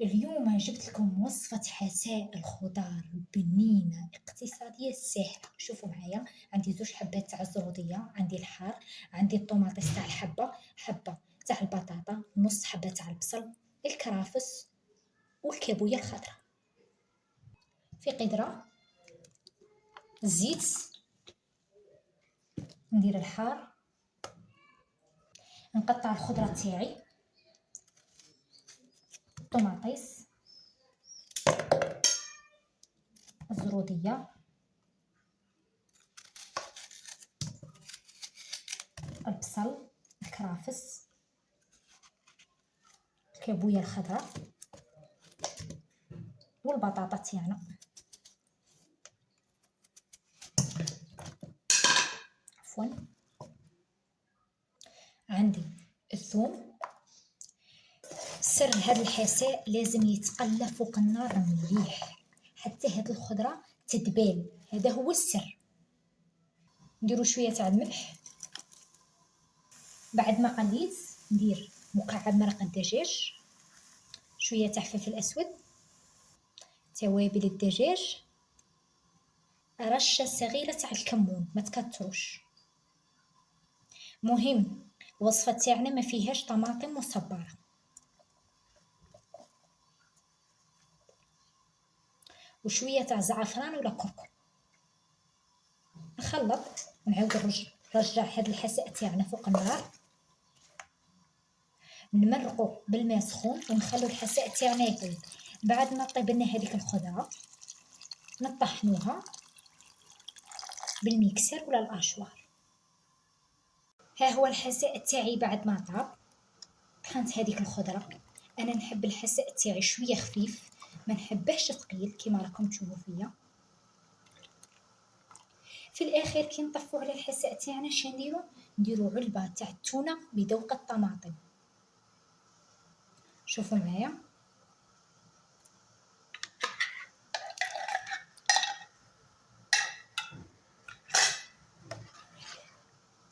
اليوم جبت لكم وصفة حساء الخضار بنينة اقتصادية سهلة. شوفوا معايا، عندي 2 حبات تاع الزرودية، عندي الحار، عندي الطوماطيس تاع الحبة، حبة تاع البطاطا، نص حبة تاع البصل، الكرافس والكابوية الخضراء. في قدرة الزيت، ندير الحار، نقطع الخضرة تاعي، الطوماطيس، الزرودية، البصل، الكرافس، الكابوية الخضراء والبطاطا تاعنا. عفوا، عندي الثوم. سر هذا الحساء لازم يتقلى فوق النار مليح حتى هاد الخضرة تدبال، هذا هو السر. نديرو شوية تاع الملح. بعد ما قليت ندير مكعب مرق الدجاج، شوية تاع فلفل اسود، توابل الدجاج، رشة صغيرة تاع الكمون، ما تكتروش. مهم الوصفة تاعنا ما فيهاش طماطم مصبرة. وشوية تاع زعفران ولا كركم. نخلط ونعاود نرجع هاد الحساء تاعنا فوق النار، نمرقو بالماء سخون ونخلو الحساء تاعنا يطيب. بعد ما طيب لنا هذيك الخضره نطحنوها بالميكسر ولا الاشوار. ها هو الحساء تاعي بعد ما طاب. طحنت هذيك الخضره. انا نحب الحساء تاعي شويه خفيف، ما نحبهش ثقيل كيما راكم تشوفوا فيا. في الاخير كي نطفو على الحساء تاعنا شنديرو؟ نديرو علبه تاع التونه بذوق الطماطم. شوفوا معايا،